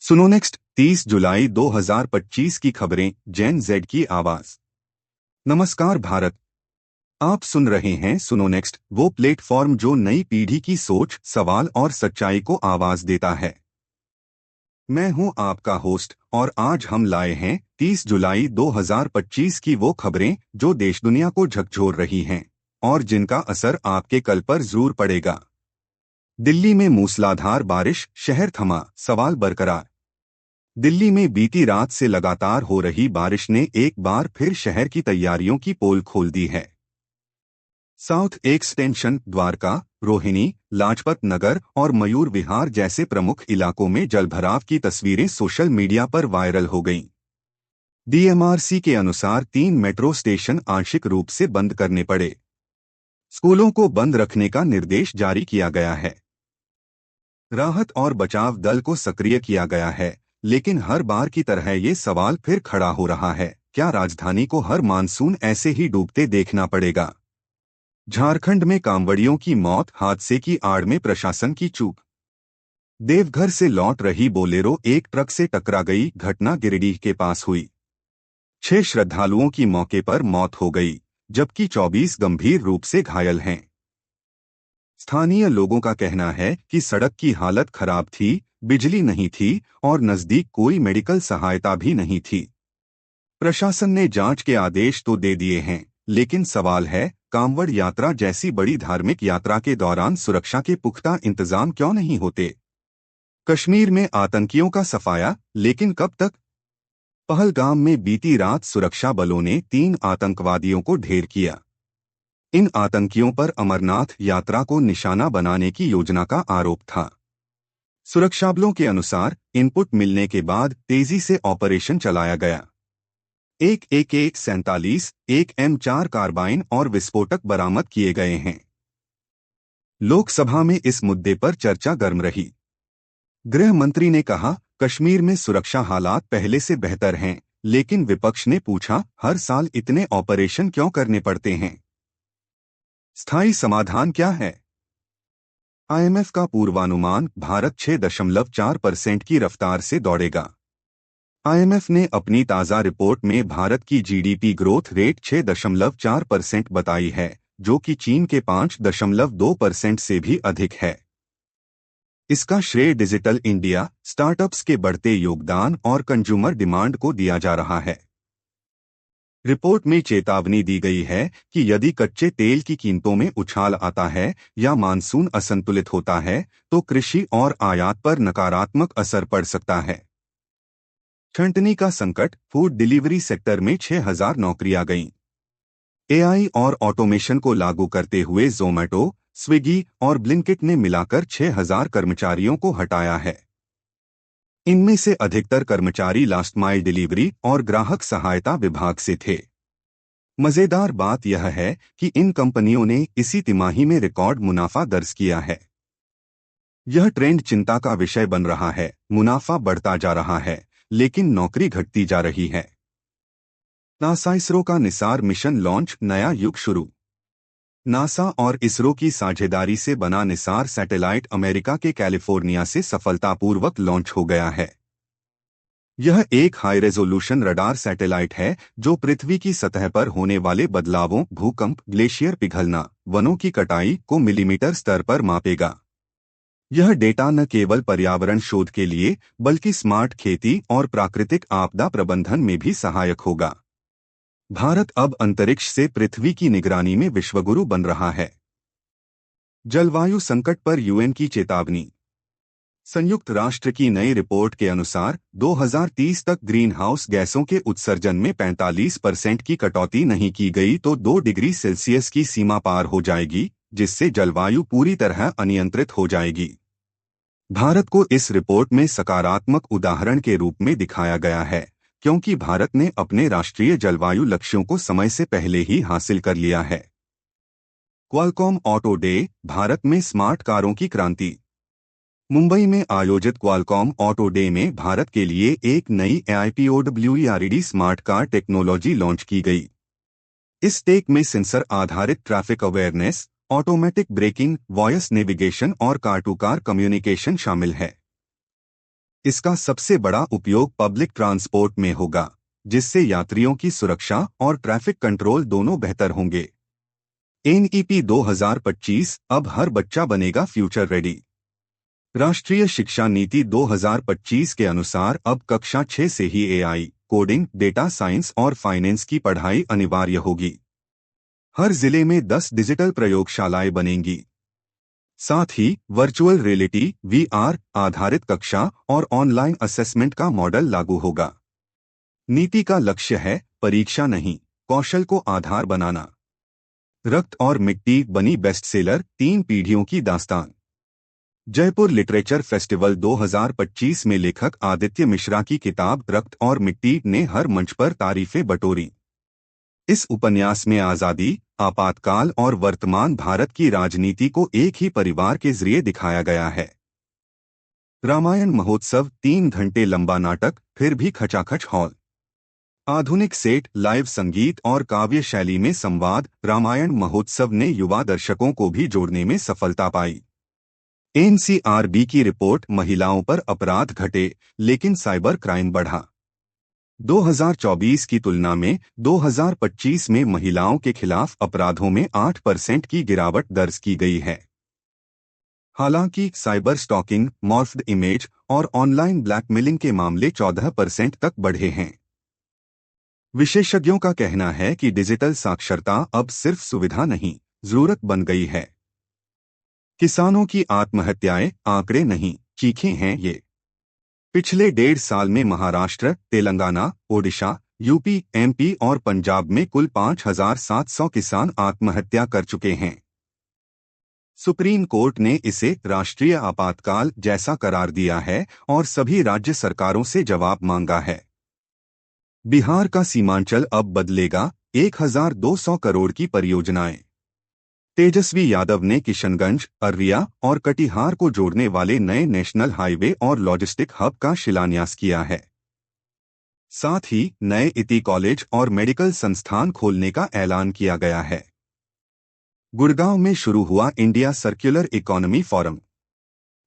सुनो नेक्स्ट 30 जुलाई 2025 की खबरें जैन जेड की आवाज। नमस्कार भारत। आप सुन रहे हैं सुनो नेक्स्ट, वो प्लेटफॉर्म जो नई पीढ़ी की सोच, सवाल और सच्चाई को आवाज देता है। मैं हूं आपका होस्ट और आज हम लाए हैं 30 जुलाई 2025 की वो खबरें जो देश दुनिया को झकझोर रही हैं और जिनका असर आपके कल पर जरूर पड़ेगा। दिल्ली में मूसलाधार बारिश, शहर थमा, सवाल बरकरार। दिल्ली में बीती रात से लगातार हो रही बारिश ने एक बार फिर शहर की तैयारियों की पोल खोल दी है। साउथ एक्सटेंशन, द्वारका, रोहिणी, लाजपत नगर और मयूर विहार जैसे प्रमुख इलाकों में जलभराव की तस्वीरें सोशल मीडिया पर वायरल हो गईं। डीएमआरसी के अनुसार 3 मेट्रो स्टेशन आंशिक रूप से बंद करने पड़े। स्कूलों को बंद रखने का निर्देश जारी किया गया है। राहत और बचाव दल को सक्रिय किया गया है, लेकिन हर बार की तरह ये सवाल फिर खड़ा हो रहा है, क्या राजधानी को हर मानसून ऐसे ही डूबते देखना पड़ेगा? झारखंड में कांवड़ियों की मौत, हादसे की आड़ में प्रशासन की चूक। देवघर से लौट रही बोलेरो एक ट्रक से टकरा गई, घटना गिरिडीह के पास हुई। 6 श्रद्धालुओं की मौके पर मौत हो गई, जबकि 24 गंभीर रूप से घायल हैं। स्थानीय लोगों का कहना है कि सड़क की हालत खराब थी, बिजली नहीं थी और नजदीक कोई मेडिकल सहायता भी नहीं थी। प्रशासन ने जांच के आदेश तो दे दिए हैं, लेकिन सवाल है, कांवड़ यात्रा जैसी बड़ी धार्मिक यात्रा के दौरान सुरक्षा के पुख्ता इंतजाम क्यों नहीं होते? कश्मीर में आतंकियों का सफाया, लेकिन कब तक? पहलगाम में बीती रात सुरक्षा बलों ने 3 आतंकवादियों को ढेर किया। इन आतंकियों पर अमरनाथ यात्रा को निशाना बनाने की योजना का आरोप था। सुरक्षाबलों के अनुसार इनपुट मिलने के बाद तेजी से ऑपरेशन चलाया गया। एक AK-47, एक M4 कार्बाइन और विस्फोटक बरामद किए गए हैं। लोकसभा में इस मुद्दे पर चर्चा गर्म रही। गृह मंत्री ने कहा, कश्मीर में सुरक्षा हालात पहले से बेहतर हैं, लेकिन विपक्ष ने पूछा, हर साल इतने ऑपरेशन क्यों करने पड़ते हैं? स्थायी समाधान क्या है? IMF का पूर्वानुमान, भारत 6.4% की रफ्तार से दौड़ेगा। IMF ने अपनी ताज़ा रिपोर्ट में भारत की GDP ग्रोथ रेट 6.4% बताई है, जो कि चीन के 5.2% से भी अधिक है। इसका श्रेय डिजिटल इंडिया, स्टार्टअप्स के बढ़ते योगदान और कंज्यूमर डिमांड को दिया जा रहा है। रिपोर्ट में चेतावनी दी गई है कि यदि कच्चे तेल की कीमतों में उछाल आता है या मानसून असंतुलित होता है, तो कृषि और आयात पर नकारात्मक असर पड़ सकता है। छंटनी का संकट, फूड डिलीवरी सेक्टर में 6,000 नौकरियां गईं। AI और ऑटोमेशन को लागू करते हुए ज़ोमैटो, स्विगी और ब्लिंकिट ने मिलाकर 6,000 कर्मचारियों को हटाया है। इनमें से अधिकतर कर्मचारी लास्ट माइल डिलीवरी और ग्राहक सहायता विभाग से थे। मजेदार बात यह है कि इन कंपनियों ने इसी तिमाही में रिकॉर्ड मुनाफा दर्ज किया है। यह ट्रेंड चिंता का विषय बन रहा है, मुनाफा बढ़ता जा रहा है, लेकिन नौकरी घटती जा रही है। नासा इसरो का निसार मिशन लॉन्च, नया युग शुरू। नासा और इसरो की साझेदारी से बना निसार सैटेलाइट अमेरिका के कैलिफोर्निया से सफलतापूर्वक लॉन्च हो गया है। यह एक हाई रेजोल्यूशन रडार सैटेलाइट है जो पृथ्वी की सतह पर होने वाले बदलावों, भूकंप, ग्लेशियर पिघलना, वनों की कटाई को मिलीमीटर स्तर पर मापेगा। यह डेटा न केवल पर्यावरण शोध के लिए, बल्कि स्मार्ट खेती और प्राकृतिक आपदा प्रबंधन में भी सहायक होगा। भारत अब अंतरिक्ष से पृथ्वी की निगरानी में विश्वगुरु बन रहा है। जलवायु संकट पर UN की चेतावनी। संयुक्त राष्ट्र की नई रिपोर्ट के अनुसार 2030 तक ग्रीन हाउस गैसों के उत्सर्जन में 45% की कटौती नहीं की गई तो 2 डिग्री सेल्सियस की सीमा पार हो जाएगी, जिससे जलवायु पूरी तरह अनियंत्रित हो जाएगी। भारत को इस रिपोर्ट में सकारात्मक उदाहरण के रूप में दिखाया गया है, क्योंकि भारत ने अपने राष्ट्रीय जलवायु लक्ष्यों को समय से पहले ही हासिल कर लिया है। क्वालकॉम ऑटो डे, भारत में स्मार्ट कारों की क्रांति। मुंबई में आयोजित क्वालकॉम ऑटो डे में भारत के लिए एक नई AIPOWERED smart car technology launch की गई। इस टेक में सेंसर आधारित traffic awareness, automatic breaking, voice navigation और कार टू कार कम्युनिकेशन शामिल है। इसका सबसे बड़ा उपयोग पब्लिक ट्रांसपोर्ट में होगा, जिससे यात्रियों की सुरक्षा और ट्रैफिक कंट्रोल दोनों बेहतर होंगे। एनईपी 2025 अब हर बच्चा बनेगा फ्यूचर रेडी। राष्ट्रीय शिक्षा नीति 2025 के अनुसार अब कक्षा 6 से ही एआई, कोडिंग, डेटा साइंस और फाइनेंस की पढ़ाई अनिवार्य होगी। हर जिले में 10 डिजिटल प्रयोगशालाएं बनेंगी। साथ ही वर्चुअल रियलिटी वीआर आधारित कक्षा और ऑनलाइन असेसमेंट का मॉडल लागू होगा। नीति का लक्ष्य है परीक्षा नहीं, कौशल को आधार बनाना। रक्त और मिट्टी बनी बेस्ट सेलर, 3 पीढ़ियों की दास्तान। जयपुर लिटरेचर फेस्टिवल 2025 में लेखक आदित्य मिश्रा की किताब रक्त और मिट्टी ने हर मंच पर तारीफें बटोरी। इस उपन्यास में आजादी, आपातकाल और वर्तमान भारत की राजनीति को एक ही परिवार के जरिए दिखाया गया है। रामायण महोत्सव 3 घंटे लंबा नाटक, फिर भी खचाखच हॉल। आधुनिक सेट, लाइव संगीत और काव्य शैली में संवाद। रामायण महोत्सव ने युवा दर्शकों को भी जोड़ने में सफलता पाई। एनसीआरबी की रिपोर्ट, महिलाओं पर अपराध घटे लेकिन साइबर क्राइम बढ़ा। 2024 की तुलना में 2025 में महिलाओं के खिलाफ अपराधों में 8% की गिरावट दर्ज की गई है। हालांकि साइबर स्टॉकिंग, मॉर्फ्ड इमेज और ऑनलाइन ब्लैकमेलिंग के मामले 14% तक बढ़े हैं। विशेषज्ञों का कहना है कि डिजिटल साक्षरता अब सिर्फ सुविधा नहीं, जरूरत बन गई है। किसानों की आत्महत्याएं आंकड़े नहीं, चीखें हैं ये। पिछले 1.5 साल में महाराष्ट्र, तेलंगाना, ओडिशा, यूपी, एमपी और पंजाब में कुल 5,700 किसान आत्महत्या कर चुके हैं। सुप्रीम कोर्ट ने इसे राष्ट्रीय आपातकाल जैसा करार दिया है और सभी राज्य सरकारों से जवाब मांगा है। बिहार का सीमांचल अब बदलेगा, 1,200 करोड़ की परियोजनाएं। तेजस्वी यादव ने किशनगंज, अररिया और कटिहार को जोड़ने वाले नए नेशनल हाईवे और लॉजिस्टिक हब का शिलान्यास किया है। साथ ही नए इति कॉलेज और मेडिकल संस्थान खोलने का ऐलान किया गया है। गुड़गांव में शुरू हुआ इंडिया सर्कुलर इकोनॉमी फोरम।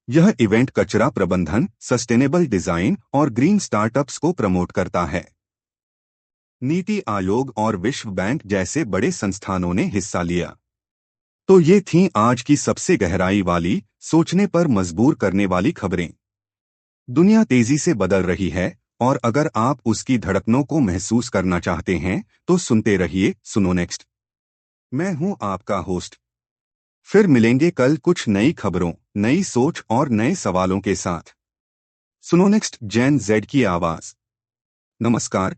यह इवेंट कचरा प्रबंधन, सस्टेनेबल डिजाइन और ग्रीन स्टार्टअप्स को प्रमोट करता है। नीति आयोग और विश्व बैंक जैसे बड़े संस्थानों ने हिस्सा लिया। तो ये थीं आज की सबसे गहराई वाली, सोचने पर मजबूर करने वाली खबरें। दुनिया तेजी से बदल रही है और अगर आप उसकी धड़कनों को महसूस करना चाहते हैं तो सुनते रहिए सुनो नेक्स्ट। मैं हूं आपका होस्ट। फिर मिलेंगे कल कुछ नई खबरों, नई सोच और नए सवालों के साथ। सुनो नेक्स्ट, जेन जेड की आवाज। नमस्कार।